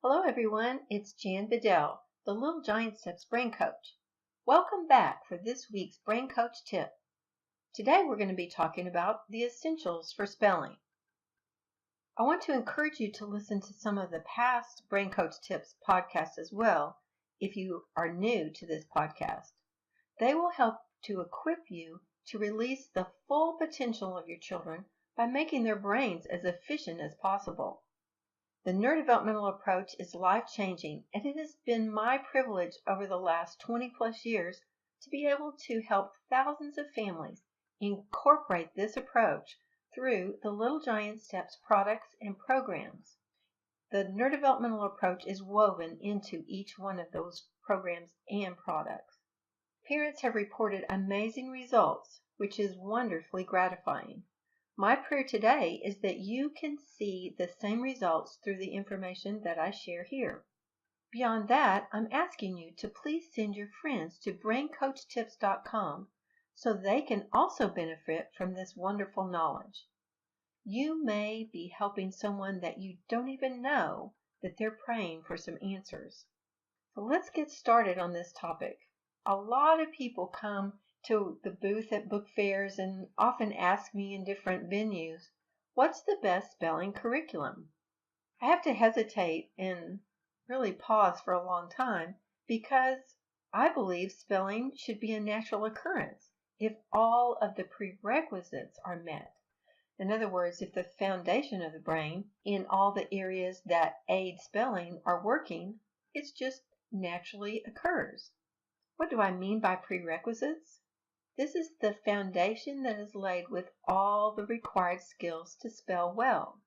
Hello everyone, it's Jan Vidal, the Little Giant Steps Brain Coach. Welcome back for this week's Brain Coach tip. Today we're going to be talking about the essentials for spelling. I want to encourage you to listen to some of the past Brain Coach Tips podcasts as well if you are new to this podcast. They will help to equip you to release the full potential of your children by making their brains as efficient as possible. The neurodevelopmental approach is life-changing, and it has been my privilege over the last 20-plus years to be able to help thousands of families incorporate this approach through the Little Giant Steps products and programs. The neurodevelopmental approach is woven into each one of those programs and products. Parents have reported amazing results, which is wonderfully gratifying. My prayer today is that you can see the same results through the information that I share here. Beyond that, I'm asking you to please send your friends to braincoachtips.com so they can also benefit from this wonderful knowledge. You may be helping someone that you don't even know that they're praying for some answers. So let's get started on this topic. A lot of people come to the booth at book fairs and often ask me in different venues, what's the best spelling curriculum? I have to hesitate and really pause for a long time because I believe spelling should be a natural occurrence if all of the prerequisites are met. In other words, if the foundation of the brain in all the areas that aid spelling are working, it just naturally occurs. What do I mean by prerequisites? This is the foundation that is laid with all the required skills to spell well.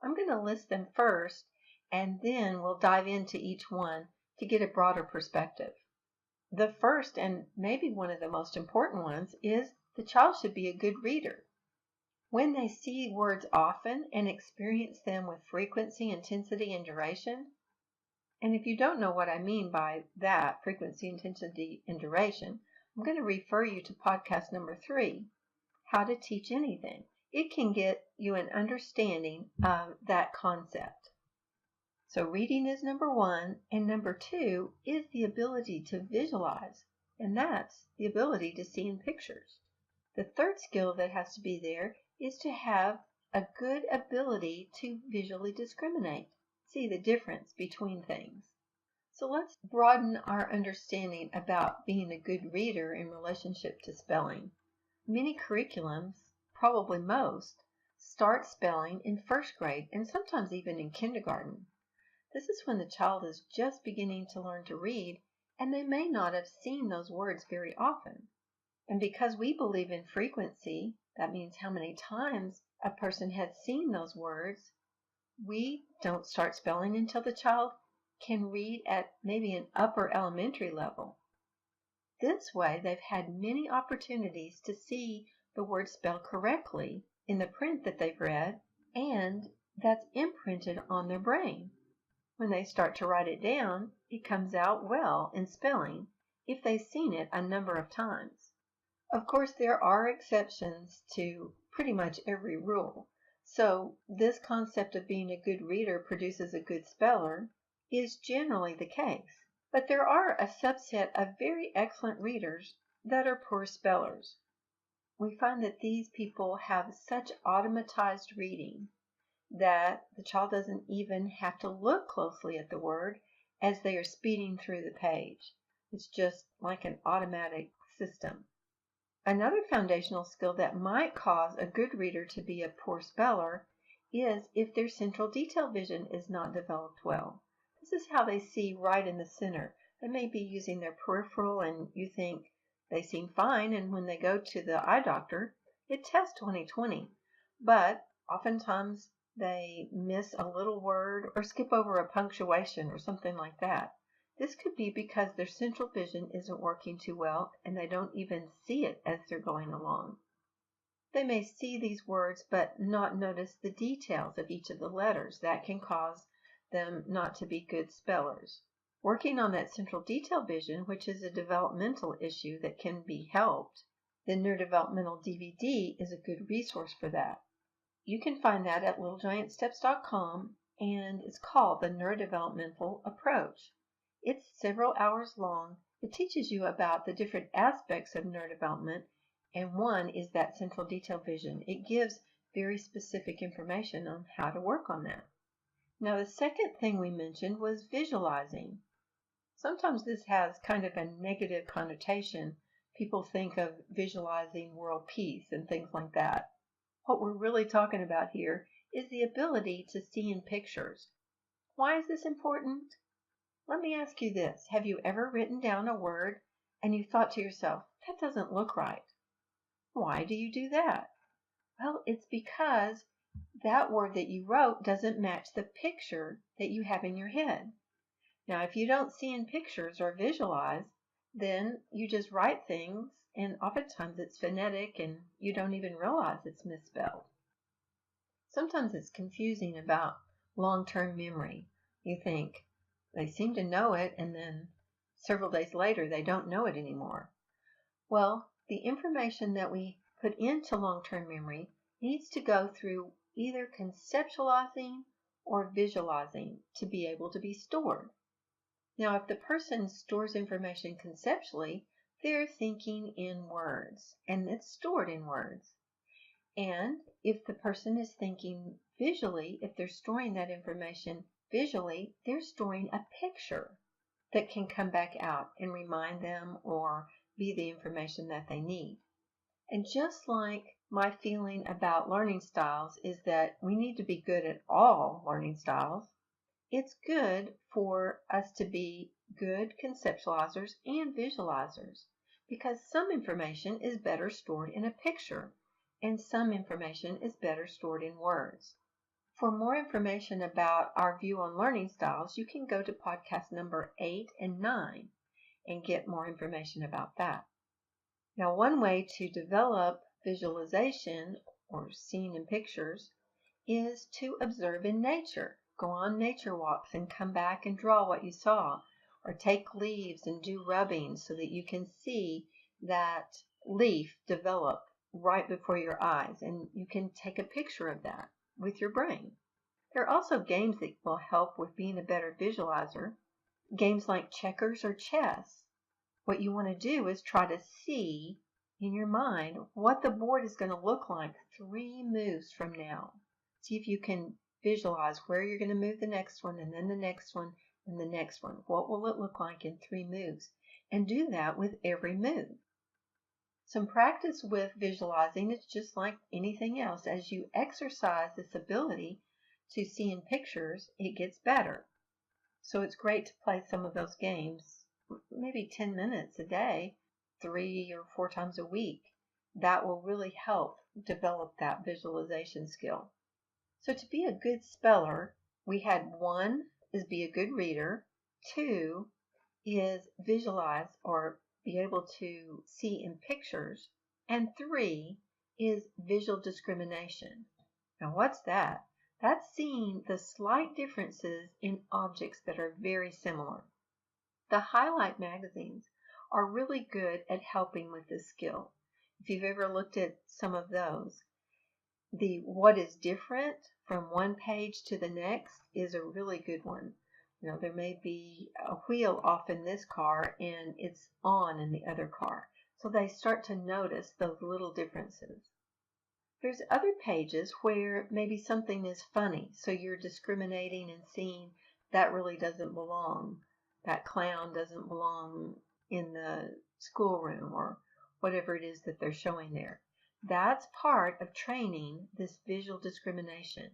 I'm going to list them first, and then we'll dive into each one to get a broader perspective. The first, and maybe one of the most important ones, is the child should be a good reader. When they see words often and experience them with frequency, intensity, and duration, and if you don't know what I mean by that, frequency, intensity, and duration, I'm going to refer you to podcast number 3, How to Teach Anything. It can get you an understanding of that concept. So reading is number 1, and number 2 is the ability to visualize, and that's the ability to see in pictures. The third skill that has to be there is to have a good ability to visually discriminate, see the difference between things. So let's broaden our understanding about being a good reader in relationship to spelling. Many curriculums, probably most, start spelling in first grade and sometimes even in kindergarten. This is when the child is just beginning to learn to read, and they may not have seen those words very often. And because we believe in frequency, that means how many times a person has seen those words, we don't start spelling until the child can read at maybe an upper elementary level. This way, they've had many opportunities to see the word spelled correctly in the print that they've read, and that's imprinted on their brain. When they start to write it down, it comes out well in spelling if they've seen it a number of times. Of course, there are exceptions to pretty much every rule. So this concept of being a good reader produces a good speller is generally the case. But there are a subset of very excellent readers that are poor spellers. We find that these people have such automatized reading that the child doesn't even have to look closely at the word as they are speeding through the page. It's just like an automatic system. Another foundational skill that might cause a good reader to be a poor speller is if their central detail vision is not developed well. This is how they see right in the center. They may be using their peripheral and you think they seem fine, and when they go to the eye doctor, it tests 20/20. But oftentimes they miss a little word or skip over a punctuation or something like that. This could be because their central vision isn't working too well and they don't even see it as they're going along. They may see these words but not notice the details of each of the letters. That can cause them not to be good spellers. Working on that central detail vision, which is a developmental issue that can be helped, the Neurodevelopmental DVD is a good resource for that. You can find that at littlegiantsteps.com, and it's called the neurodevelopmental approach. It's several hours long. It teaches you about the different aspects of neurodevelopment, and one is that central detail vision. It gives very specific information on how to work on that. Now, the second thing we mentioned was visualizing. Sometimes this has kind of a negative connotation. People think of visualizing world peace and things like that. What we're really talking about here is the ability to see in pictures. Why is this important? Let me ask you this. Have you ever written down a word and you thought to yourself, that doesn't look right? Why do you do that? Well, it's because that word that you wrote doesn't match the picture that you have in your head. Now, if you don't see in pictures or visualize, then you just write things, and oftentimes it's phonetic and you don't even realize it's misspelled. Sometimes it's confusing about long-term memory. You think they seem to know it, and then several days later they don't know it anymore. Well, the information that we put into long-term memory needs to go through either conceptualizing or visualizing to be able to be stored. Now, if the person stores information conceptually, they're thinking in words, and it's stored in words. And if the person is thinking visually, if they're storing that information visually, they're storing a picture that can come back out and remind them or be the information that they need. And just like my feeling about learning styles is that we need to be good at all learning styles, it's good for us to be good conceptualizers and visualizers, because some information is better stored in a picture and some information is better stored in words. For more information about our view on learning styles, you can go to podcast number 8 and 9 and get more information about that. Now, one way to develop visualization or seeing in pictures is to observe in nature. Go on nature walks and come back and draw what you saw, or take leaves and do rubbing so that you can see that leaf develop right before your eyes, and you can take a picture of that with your brain. There are also games that will help with being a better visualizer. Games like checkers or chess. What you want to do is try to see in your mind what the board is going to look like 3 moves from now. See if you can visualize where you're going to move the next one, and then the next one, and the next one. What will it look like in 3 moves? And do that with every move. Some practice with visualizing is just like anything else. As you exercise this ability to see in pictures, it gets better. So it's great to play some of those games, maybe 10 minutes a day, 3 or 4 times a week. That will really help develop that visualization skill. So to be a good speller, we had 1 is be a good reader, 2 is visualize or be able to see in pictures, and 3 is visual discrimination. Now what's that? That's seeing the slight differences in objects that are very similar. The highlight magazines are really good at helping with this skill. If you've ever looked at some of those, the what is different from one page to the next is a really good one. You know, there may be a wheel off in this car and it's on in the other car. So they start to notice those little differences. There's other pages where maybe something is funny, so you're discriminating and seeing that really doesn't belong. That clown doesn't belong in the schoolroom, or whatever it is that they're showing there. That's part of training this visual discrimination.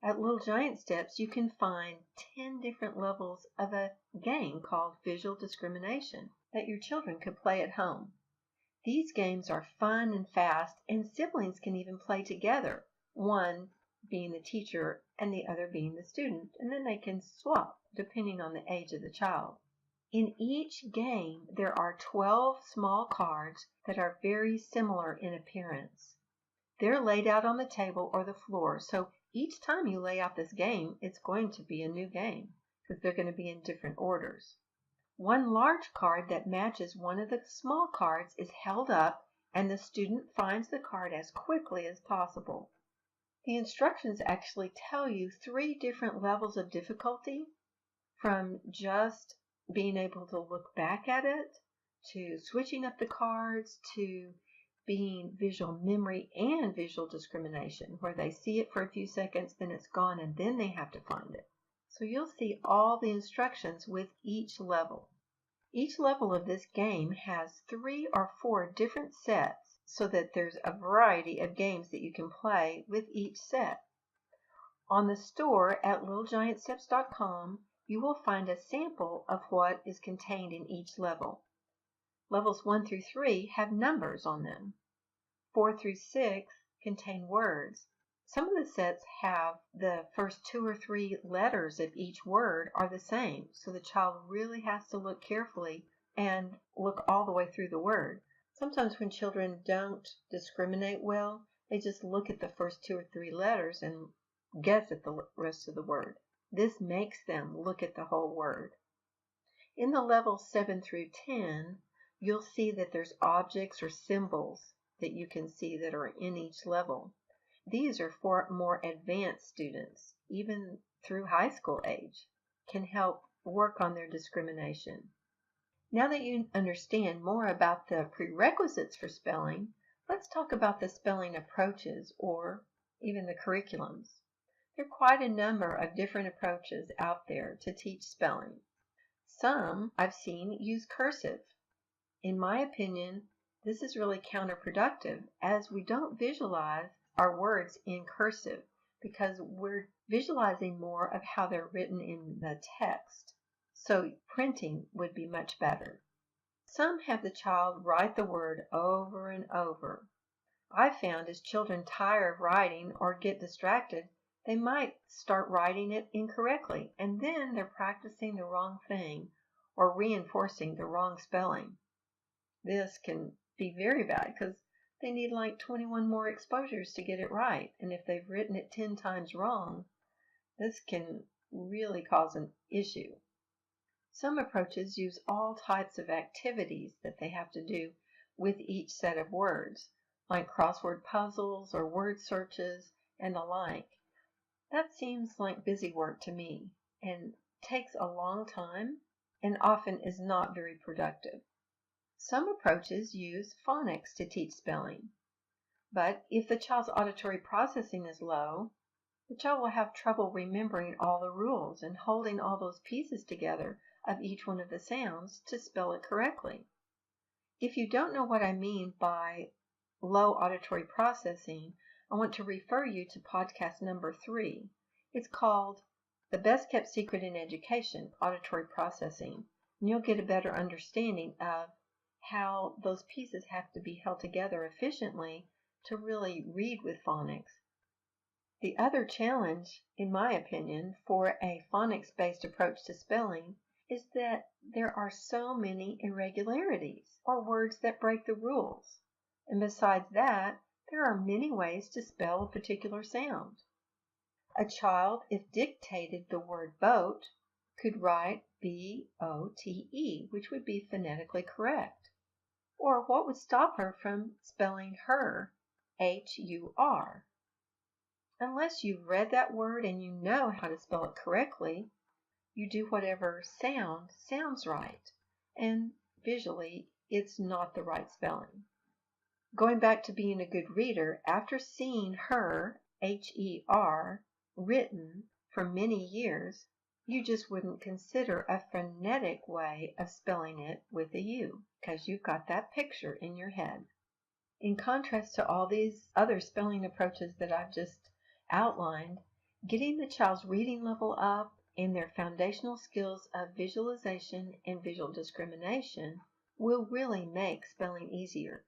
At Little Giant Steps, you can find 10 different levels of a game called visual discrimination that your children could play at home. These games are fun and fast, and siblings can even play together, one being the teacher and the other being the student, and then they can swap depending on the age of the child. In each game, there are 12 small cards that are very similar in appearance. They're laid out on the table or the floor, so each time you lay out this game, it's going to be a new game because they're going to be in different orders. One large card that matches one of the small cards is held up, and the student finds the card as quickly as possible. The instructions actually tell you 3 different levels of difficulty, from just being able to look back at it, to switching up the cards, to being visual memory and visual discrimination, where they see it for a few seconds, then it's gone, and then they have to find it. So you'll see all the instructions with each level. Each level of this game has 3 or 4 different sets, so that there's a variety of games that you can play with each set. On the store at littlegiantsteps.com, you will find a sample of what is contained in each level. Levels 1 through 3 have numbers on them. 4 through 6 contain words. Some of the sets have the first 2 or 3 letters of each word are the same, so the child really has to look carefully and look all the way through the word. Sometimes when children don't discriminate well, they just look at the first 2 or 3 letters and guess at the rest of the word. This makes them look at the whole word. In the levels 7 through 10, you'll see that there's objects or symbols that you can see that are in each level. These are for more advanced students, even through high school age, can help work on their discrimination. Now that you understand more about the prerequisites for spelling, let's talk about the spelling approaches or even the curriculums. There are quite a number of different approaches out there to teach spelling. Some I've seen use cursive. In my opinion, this is really counterproductive, as we don't visualize our words in cursive because we're visualizing more of how they're written in the text. So printing would be much better. Some have the child write the word over and over. I've found as children tire of writing or get distracted, they might start writing it incorrectly, and then they're practicing the wrong thing or reinforcing the wrong spelling. This can be very bad because they need like 21 more exposures to get it right, and if they've written it 10 times wrong, this can really cause an issue. Some approaches use all types of activities that they have to do with each set of words, like crossword puzzles or word searches and the like. That seems like busy work to me and takes a long time and often is not very productive. Some approaches use phonics to teach spelling, but if the child's auditory processing is low, the child will have trouble remembering all the rules and holding all those pieces together of each one of the sounds to spell it correctly. If you don't know what I mean by low auditory processing, I want to refer you to podcast number 3. It's called The Best Kept Secret in Education, Auditory Processing, and you'll get a better understanding of how those pieces have to be held together efficiently to really read with phonics. The other challenge, in my opinion, for a phonics-based approach to spelling is that there are so many irregularities or words that break the rules. And besides that, there are many ways to spell a particular sound. A child, if dictated the word boat, could write B-O-T-E, which would be phonetically correct. Or what would stop her from spelling her, H-U-R? Unless you've read that word and you know how to spell it correctly, you do whatever sound sounds right, and visually it's not the right spelling. Going back to being a good reader, after seeing her, H-E-R, written for many years, you just wouldn't consider a phonetic way of spelling it with a U, because you've got that picture in your head. In contrast to all these other spelling approaches that I've just outlined, getting the child's reading level up and their foundational skills of visualization and visual discrimination will really make spelling easier.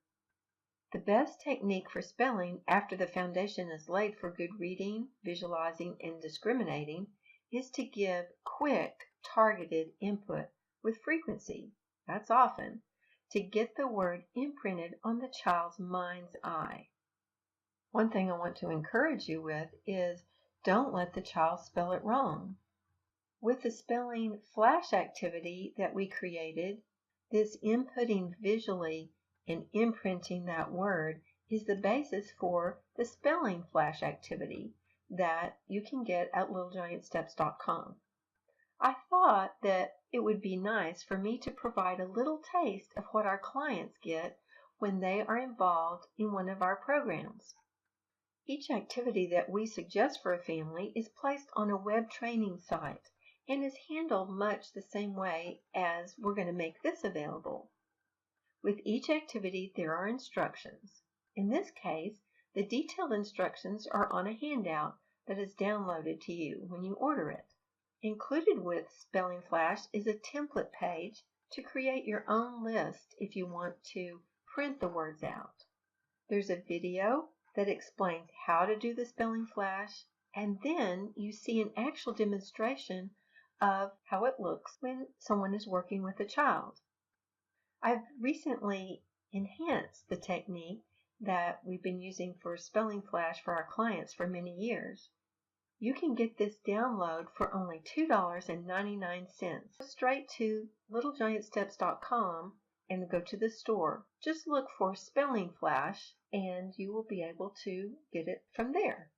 The best technique for spelling after the foundation is laid for good reading, visualizing, and discriminating is to give quick, targeted input with frequency, that's often, to get the word imprinted on the child's mind's eye. One thing I want to encourage you with is don't let the child spell it wrong. With the spelling flash activity that we created, this inputting visually and imprinting that word is the basis for the spelling flash activity that you can get at littlegiantsteps.com. I thought that it would be nice for me to provide a little taste of what our clients get when they are involved in one of our programs. Each activity that we suggest for a family is placed on a web training site and is handled much the same way as we're going to make this available. With each activity, there are instructions. In this case, the detailed instructions are on a handout that is downloaded to you when you order it. Included with Spelling Flash is a template page to create your own list if you want to print the words out. There's a video that explains how to do the Spelling Flash, and then you see an actual demonstration of how it looks when someone is working with a child. I've recently enhanced the technique that we've been using for Spelling Flash for our clients for many years. You can get this download for only $2.99. Go straight to littlegiantsteps.com and go to the store. Just look for Spelling Flash and you will be able to get it from there.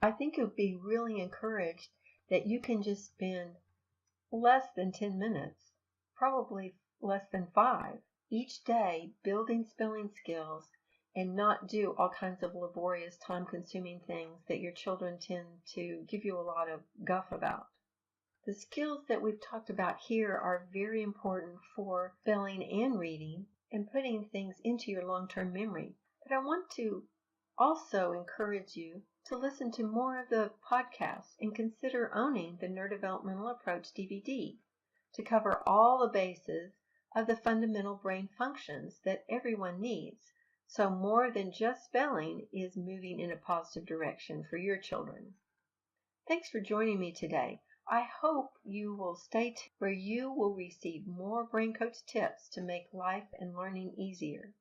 I think it would be really encouraged that you can just spend less than 10 minutes, probably less than 5, each day building spelling skills and not do all kinds of laborious, time-consuming things that your children tend to give you a lot of guff about. The skills that we've talked about here are very important for spelling and reading and putting things into your long-term memory. But I want to also encourage you to listen to more of the podcasts and consider owning the Neurodevelopmental Approach DVD to cover all the bases of the fundamental brain functions that everyone needs. So more than just spelling is moving in a positive direction for your children. Thanks for joining me today. I hope you will stay tuned where you will receive more Brain Coach tips to make life and learning easier.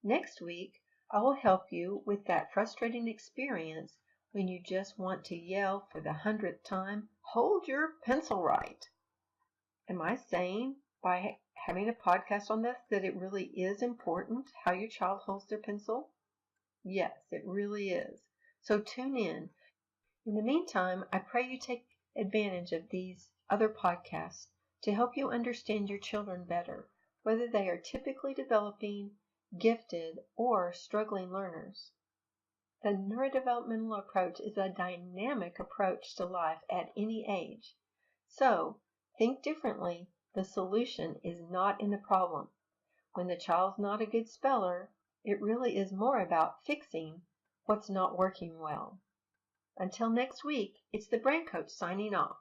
Next week, I will help you with that frustrating experience when you just want to yell for the 100th time, "Hold your pencil right." Am I saying by having a podcast on this that it really is important how your child holds their pencil? Yes, it really is. So tune in. In the meantime, I pray you take advantage of these other podcasts to help you understand your children better, whether they are typically developing, gifted, or struggling learners. The neurodevelopmental approach is a dynamic approach to life at any age. So, think differently. The solution is not in the problem. When the child's not a good speller, it really is more about fixing what's not working well. Until next week, it's the Brain Coach signing off.